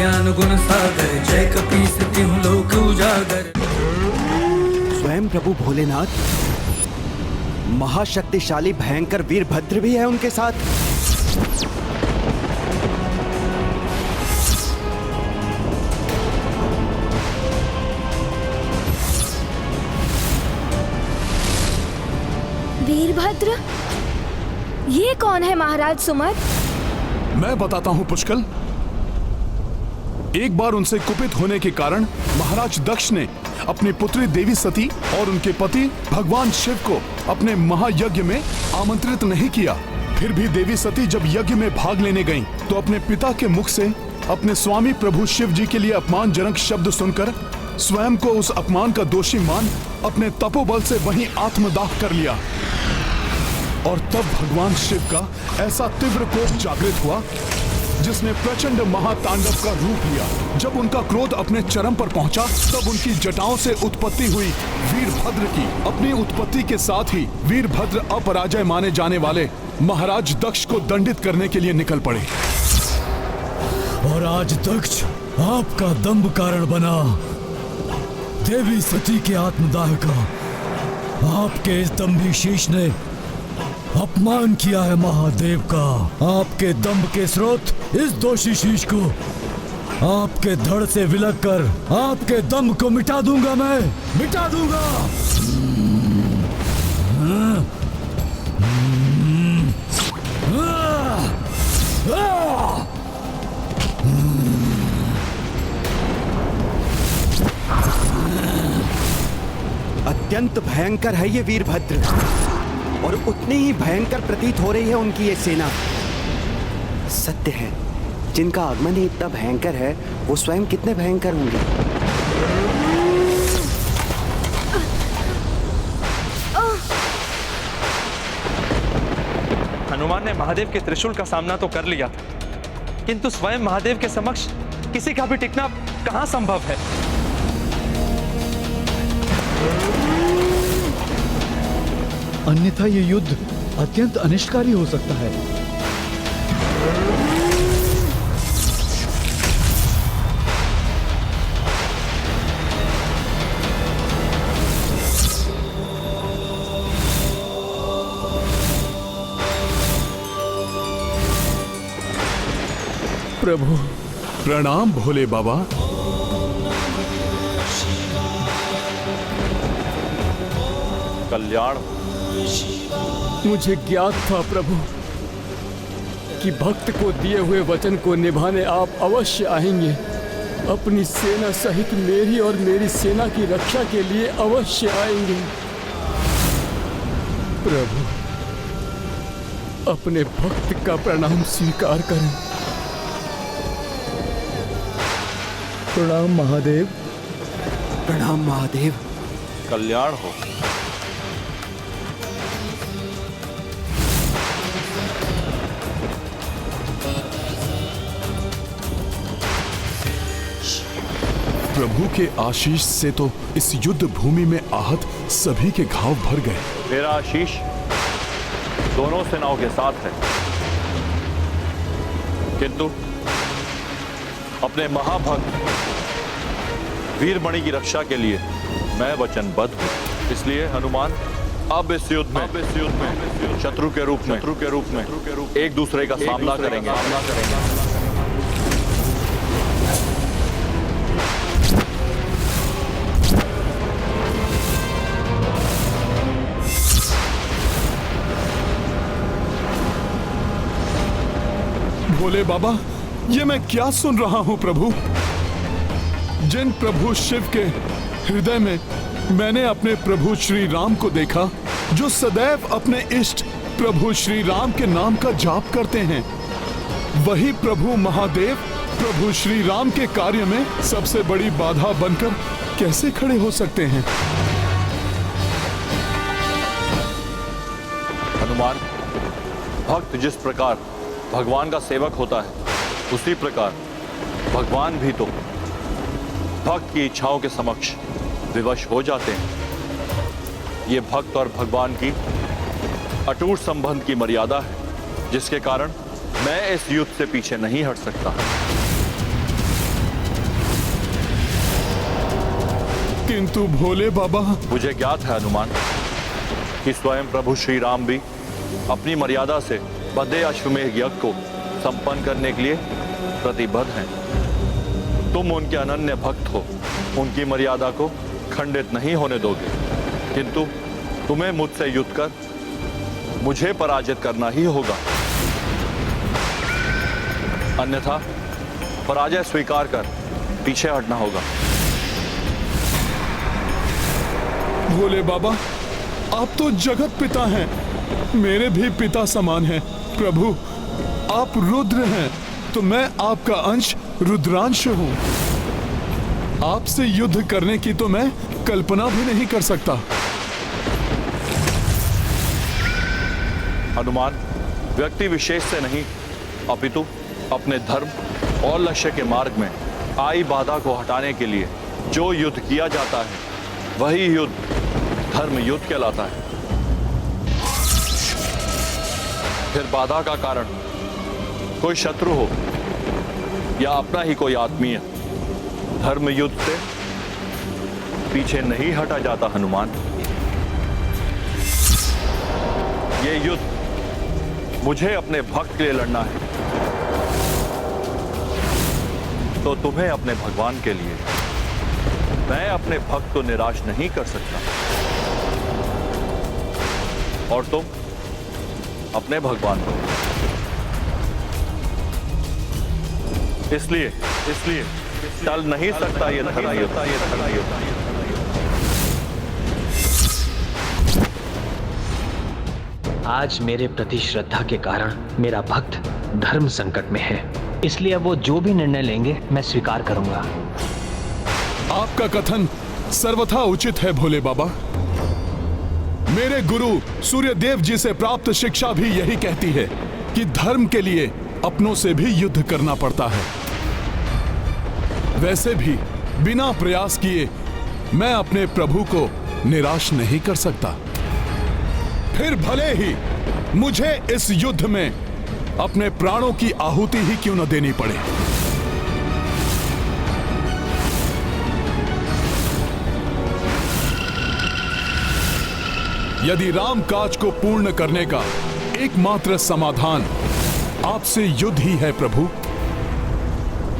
ज्ञान गुण सागर, जय कपीस तिहुँ लोक उजागर। स्वयं प्रभु भोलेनाथ, महाशक्तिशाली भयंकर वीरभद्र भी है उनके साथ। वीरभद्र? ये कौन है महाराज सुमत? मैं बताता हूं पुष्कल। एक बार उनसे कुपित होने के कारण महाराज दक्ष ने अपनी पुत्री देवी सती और उनके पति भगवान शिव को अपने महायज्ञ में आमंत्रित नहीं किया। फिर भी देवी सती जब यज्ञ में भाग लेने गईं, तो अपने पिता के मुख से अपने स्वामी प्रभु शिव जी के लिए अपमानजनक शब्द सुनकर स्वयं को उस अपमान का दोषी मान अपने तपोबल से वहीं आत्मदाह कर लिया। और तब भगवान शिव का ऐसा तीव्र कोप जागृत हुआ जिसने प्रचंड महातांडव का रूप लिया। जब उनका क्रोध अपने चरम पर पहुंचा, तब उनकी जटाओं से उत्पत्ति हुई वीरभद्र की। अपनी उत्पत्ति के साथ ही वीरभद्र अपराजय माने जाने वाले महाराज दक्ष को दंडित करने के लिए निकल पड़े। और आज दक्ष आपका दंभ कारण बना। देवी सती के आत्मदाह का आपके इस दंभी शीश ने अपमान किया है महादेव का। आपके दंभ के स्रोत इस दोषी शीश को आपके धड़ से विलग कर आपके दंभ को मिटा दूंगा, मैं मिटा दूंगा। अत्यंत भयंकर है ये वीरभद्र, और उतनी ही भयंकर प्रतीत हो रही है उनकी ये सेना। सत्य है, जिनका आगमन ही इतना भयंकर है, वो स्वयं कितने भयंकर होंगे। हनुमान ने महादेव के त्रिशूल का सामना तो कर लिया था, किंतु स्वयं महादेव के समक्ष किसी का भी टिकना कहां संभव है। अन्यथा ये युद्ध अत्यंत अनिष्टकारी हो सकता है। प्रभु प्रणाम भोले बाबा। कल्याण। मुझे ज्ञात था प्रभु कि भक्त को दिए हुए वचन को निभाने आप अवश्य आएंगे। अपनी सेना सहित मेरी और मेरी सेना की रक्षा के लिए अवश्य आएंगे। प्रभु अपने भक्त का प्रणाम स्वीकार करें। प्रणाम महादेव। प्रणाम महादेव। कल्याण हो। प्रभु के आशीष से तो इस युद्ध भूमि में आहत सभी के घाव भर गए। मेरा आशीष दोनों सेनाओं के साथ है, किंतु अपने महाभक्त वीरमणि की रक्षा के लिए मैं वचनबद्ध हूँ। इसलिए हनुमान अब इस युद्ध में शत्रु के रूप में एक दूसरे का सामना करेंगे। भोले बाबा, ये मैं क्या सुन रहा हूं प्रभु? जिन प्रभु शिव के हृदय में मैंने अपने प्रभु श्री राम को देखा, जो सदैव अपने इष्ट प्रभु श्री राम के नाम का जाप करते हैं, वही प्रभु महादेव प्रभु श्री राम के कार्य में सबसे बड़ी बाधा बनकर कैसे खड़े हो सकते हैं? हनुमान, भक्त जिस प्रकार भगवान का सेवक होता है, उसी प्रकार भगवान भी तो भक्त की इच्छाओं के समक्ष विवश हो जाते हैं। ये भक्त और भगवान की अटूट संबंध की मर्यादा है, जिसके कारण मैं इस युद्ध से पीछे नहीं हट सकता। किंतु भोले बाबा, मुझे ज्ञात है हनुमान कि स्वयं प्रभु श्री राम भी अपनी मर्यादा से बद्धे अश्वमेध यज्ञ को संपन्न करने के लिए प्रतिबद्ध हैं। तुम उनके अनन्य भक्त हो, उनकी मर्यादा को खंडित नहीं होने दोगे, किंतु तुम्हें मुझसे युद्ध कर मुझे पराजित करना ही होगा। अन्यथा पराजय स्वीकार कर पीछे हटना होगा। भोले बाबा, आप तो जगत पिता हैं, मेरे भी पिता समान हैं। प्रभु, आप रुद्र हैं तो मैं आपका अंश रुद्रांश हूं। आपसे युद्ध करने की तो मैं कल्पना भी नहीं कर सकता। हनुमान, व्यक्ति विशेष से नहीं अपितु अपने धर्म और लक्ष्य के मार्ग में आई बाधा को हटाने के लिए जो युद्ध किया जाता है वही युद्ध धर्म युद्ध कहलाता है। फिर बाधा का कारण कोई शत्रु हो या अपना ही कोई आत्मीय, धर्म युद्ध से पीछे नहीं हटा जाता। हनुमान, ये युद्ध मुझे अपने भक्त के लिए लड़ना है, तो तुम्हें अपने भगवान के लिए। मैं अपने भक्त को निराश नहीं कर सकता, और तुम अपने भगवान को। इसलिए टल नहीं सकता ये धर्म युद्ध। आज मेरे प्रति श्रद्धा के कारण मेरा भक्त धर्म संकट में है, इसलिए वो जो भी निर्णय लेंगे मैं स्वीकार करूंगा। आपका कथन सर्वथा उचित है भोले बाबा। मेरे गुरु सूर्यदेव जी से प्राप्त शिक्षा भी यही कहती है कि धर्म के लिए अपनों से भी युद्ध करना पड़ता है। वैसे भी बिना प्रयास किए मैं अपने प्रभु को निराश नहीं कर सकता। फिर भले ही मुझे इस युद्ध में अपने प्राणों की आहुति ही क्यों न देनी पड़े। यदि राम काज को पूर्ण करने का एकमात्र समाधान आपसे युद्ध ही है प्रभु,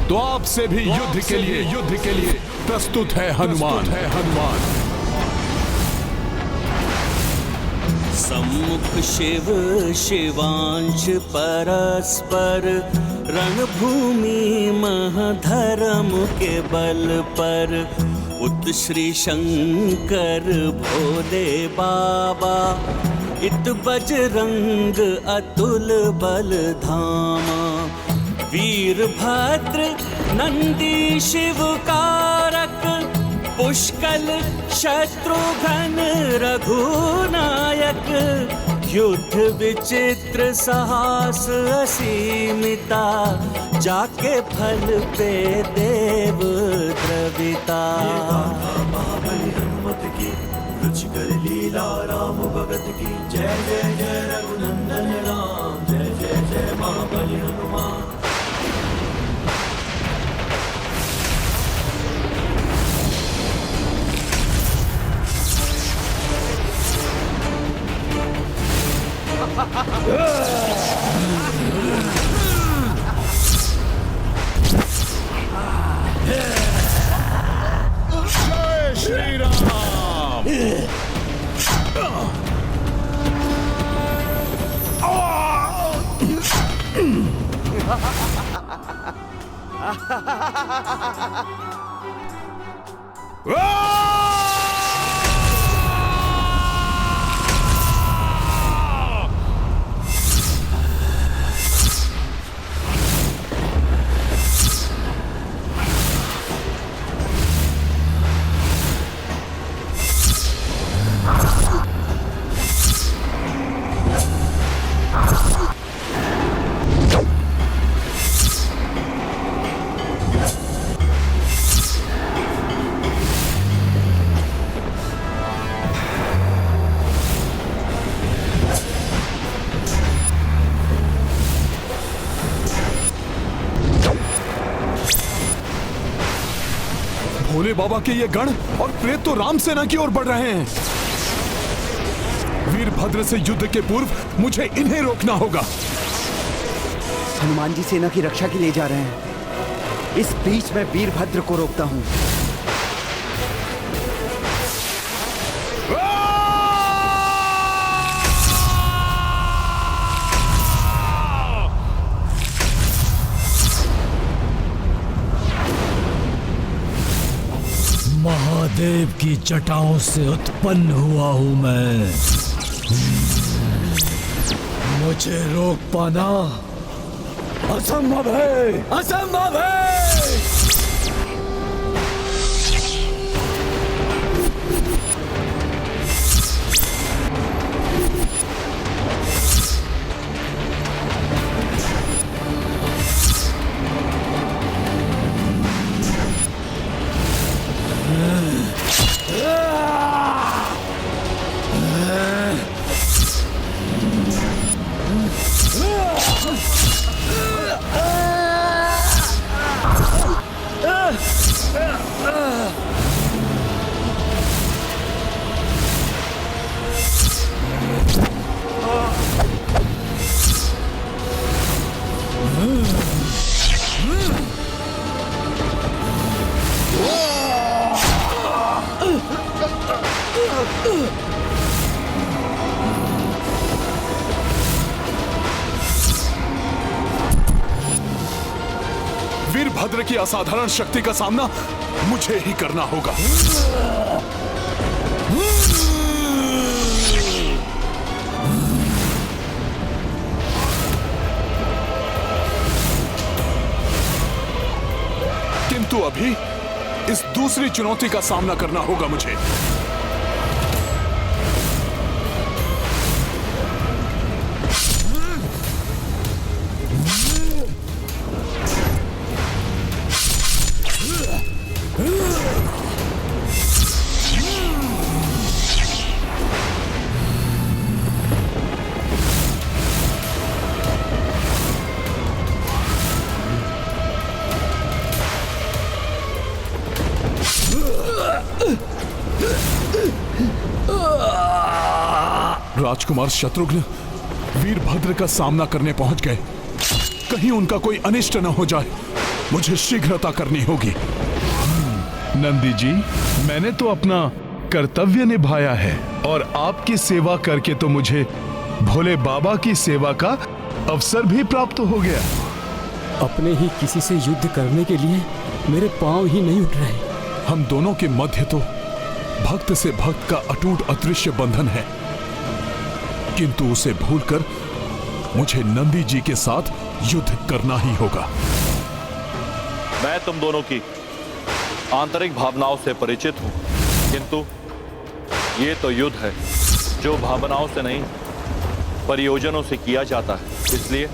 तो आपसे भी युद्ध के लिए प्रस्तुत है हनुमान। सम्मुख शिव शिवांश परस्पर, रणभूमि महधर्म के बल पर। उत श्री शंकर भोले बाबा, इत बजरंग अतुल बल धामा। वीरभद्र नंदी शिव कारक, पुष्कल शत्रुघ्न रघुनायक। युद्ध विचित्र साहस असीमिता, जाके फल पे देव द्रविता। हनुमत की रुचिकर लीला राम भगत की। जय जय जय रघुनंदन राम, जय जय जय महाबली हनुमान। जय श्री राम। भोले बाबा के ये गण और प्रेत तो राम सेना की ओर बढ़ रहे हैं। वीरभद्र से युद्ध के पूर्व मुझे इन्हें रोकना होगा। हनुमान जी सेना की रक्षा के लिए जा रहे हैं। इस बीच मैं वीरभद्र को रोकता हूं। महादेव की जटाओं से उत्पन्न हुआ हूं मैं। मुझे रोक पाना असंभव है, असंभव है। वीरभद्र की असाधारण शक्ति का सामना मुझे ही करना होगा। किंतु अभी इस दूसरी चुनौती का सामना करना होगा मुझे। राजकुमार शत्रुघ्न वीरभद्र का सामना करने पहुंच गए। कहीं उनका कोई अनिष्ट न हो जाए, मुझे शीघ्रता करनी होगी। नंदी जी, मैंने तो अपना कर्तव्य निभाया है और आपकी सेवा करके तो मुझे भोले बाबा की सेवा का अवसर भी प्राप्त हो गया। अपने ही किसी से युद्ध करने के लिए मेरे पांव ही नहीं उठ रहे। हम दोनों के मध्य तो भक्त से भक्त का अटूट अदृश्य बंधन है, किंतु उसे भूलकर मुझे नंदी जी के साथ युद्ध करना ही होगा। मैं तुम दोनों की आंतरिक भावनाओं से परिचित हूं, किंतु ये तो युद्ध है जो भावनाओं से नहीं परियोजनों से किया जाता है। इसलिए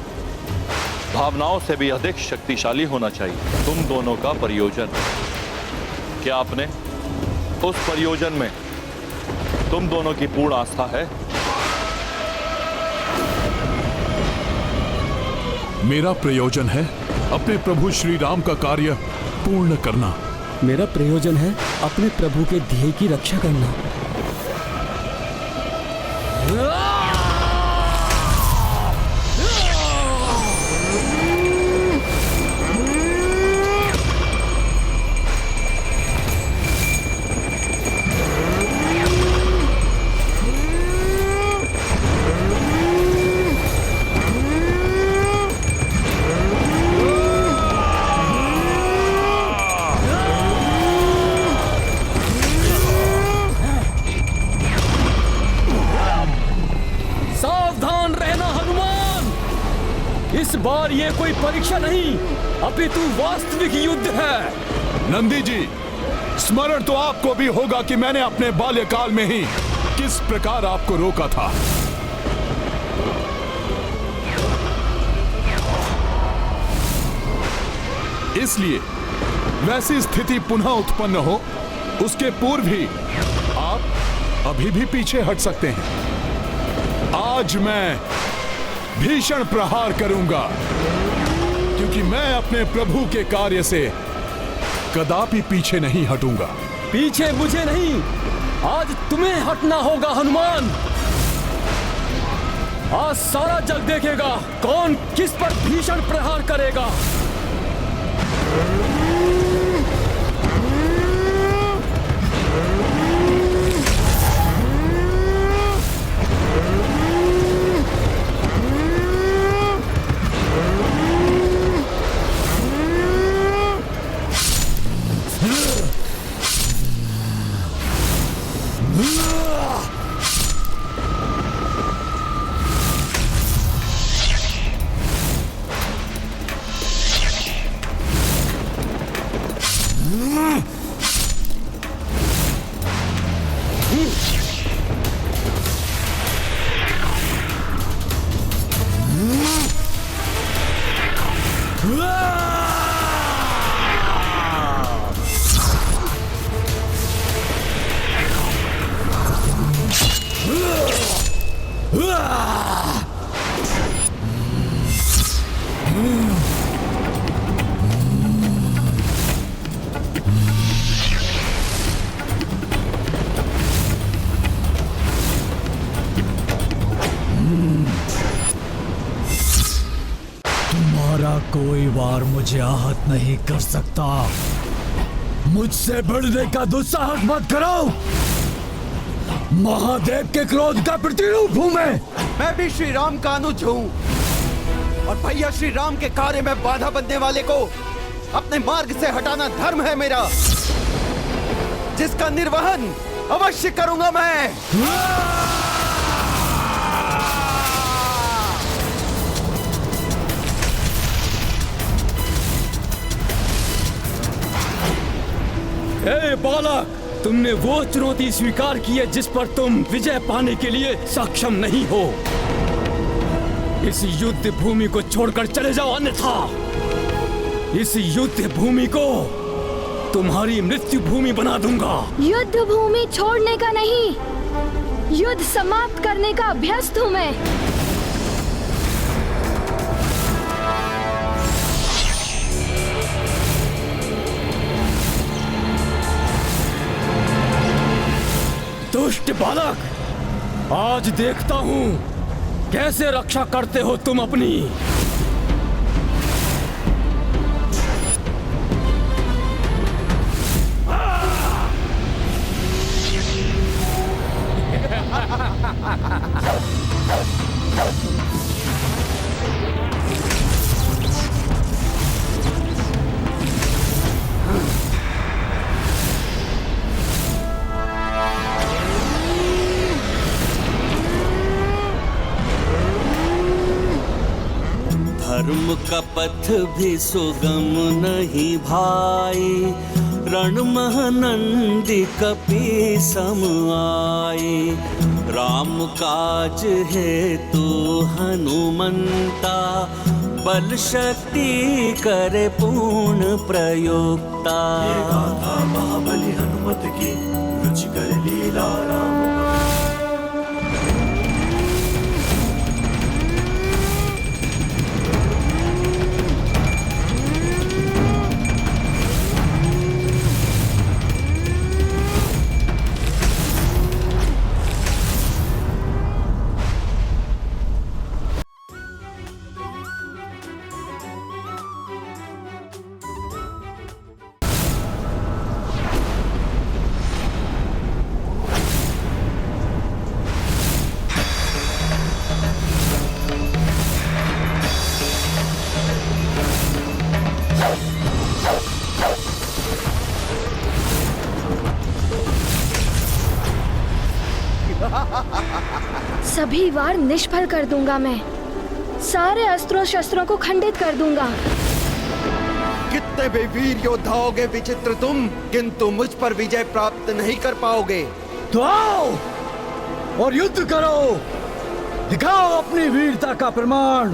भावनाओं से भी अधिक शक्तिशाली होना चाहिए। तुम दोनों का परियोजन, क्या आपने उस परियोजन में तुम दोनों की पूर्ण आस्था है? मेरा प्रयोजन है अपने प्रभु श्री राम का कार्य पूर्ण करना। मेरा प्रयोजन है अपने प्रभु के ध्येय की रक्षा करना। इस बार ये कोई परीक्षा नहीं, अपितु वास्तविक युद्ध है। नंदी जी, स्मरण तो आपको भी होगा कि मैंने अपने बाल्यकाल में ही किस प्रकार आपको रोका था। इसलिए वैसी स्थिति पुनः उत्पन्न हो, उसके पूर्व ही आप अभी भी पीछे हट सकते हैं। आज मैं भीषण प्रहार करूंगा, क्योंकि मैं अपने प्रभु के कार्य से कदापि पीछे नहीं हटूंगा। पीछे मुझे नहीं, आज तुम्हें हटना होगा हनुमान। आज सारा जग देखेगा कौन किस पर भीषण प्रहार करेगा। तुम्हारा कोई वार मुझे आहत नहीं कर सकता। मुझसे बढ़ने का दुस्साहस मत करो। महादेव के क्रोध का प्रतिरूप हूं मैं भी श्री राम का अनुज हूँ और भैया श्री राम के कार्य में बाधा बनने वाले को अपने मार्ग से हटाना धर्म है मेरा, जिसका निर्वहन अवश्य करूंगा मैं। ए बालक, तुमने वो चुनौती स्वीकार की है जिस पर तुम विजय पाने के लिए सक्षम नहीं हो। इस युद्ध भूमि को छोड़कर चले जाओ, अन्यथा इस युद्ध भूमि को तुम्हारी मृत्यु भूमि बना दूंगा। युद्ध भूमि छोड़ने का नहीं, युद्ध समाप्त करने का अभ्यस्त हूँ मैं। दुष्ट बालक, आज देखता हूं कैसे रक्षा करते हो तुम अपनी। धर्म का पथ भी सुगम नहीं भाई, रण महानंदी कपि सम आए। राम काज है तू हनुमंता, बल शक्ति करे पूर्ण प्रयोक्ता। ये गाथा महाबली हनुमत की, रुचिकर लीला राम। सभी वार निष्फल कर दूंगा मैं, सारे अस्त्रों शस्त्रों को खंडित कर दूंगा। कितने भी वीर योद्धा होगे विचित्र तुम, किंतु मुझ पर विजय प्राप्त नहीं कर पाओगे। तो आओ और युद्ध करो, दिखाओ अपनी वीरता का प्रमाण।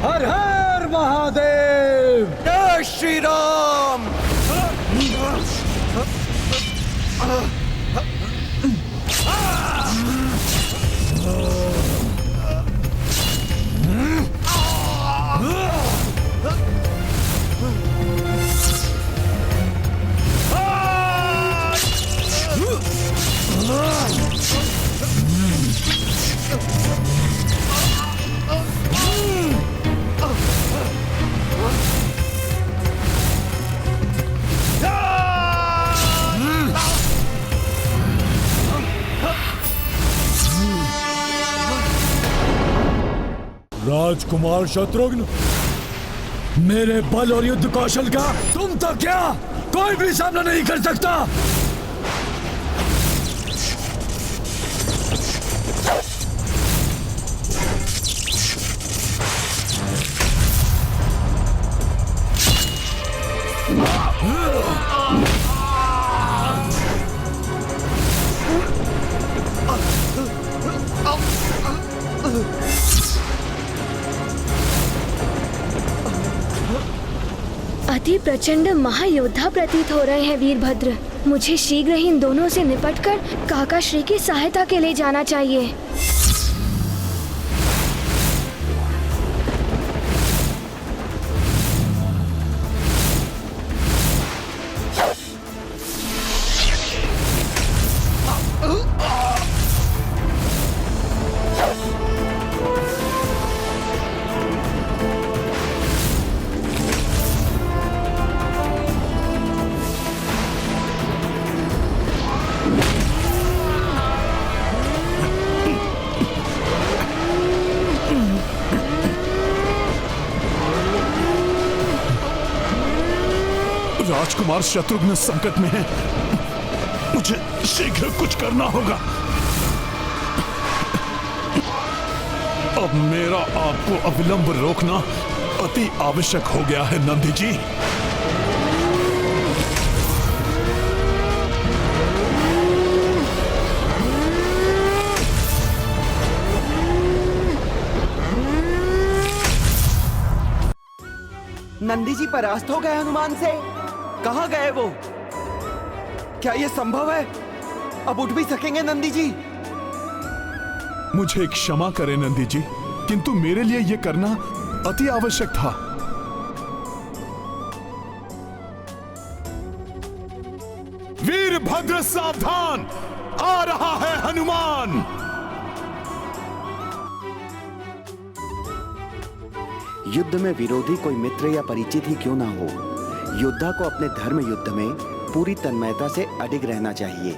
हर हर महादेव, जय श्री राम। राजकुमार शत्रुघ्न, मेरे बल और युद्ध कौशल का तुम तो क्या कोई भी सामना नहीं कर सकता। अति प्रचंड महायोद्धा प्रतीत हो रहे हैं वीरभद्र। मुझे शीघ्र ही इन दोनों से निपटकर काका श्री की सहायता के लिए जाना चाहिए। राजकुमार शत्रुघ्न संकट में है, मुझे शीघ्र कुछ करना होगा। अब मेरा आपको अविलंब रोकना अति आवश्यक हो गया है नंदी जी। नंदी जी परास्त हो गए हनुमान से। कहाँ गए वो? क्या ये संभव है? अब उठ भी सकेंगे नंदी जी? मुझे क्षमा करें नंदी जी, किंतु मेरे लिए यह करना अति आवश्यक था। वीरभद्र सावधान, आ रहा है हनुमान। युद्ध में विरोधी कोई मित्र या परिचित ही क्यों ना हो, योद्धा को अपने धर्म युद्ध में पूरी तन्मयता से अडिग रहना चाहिए।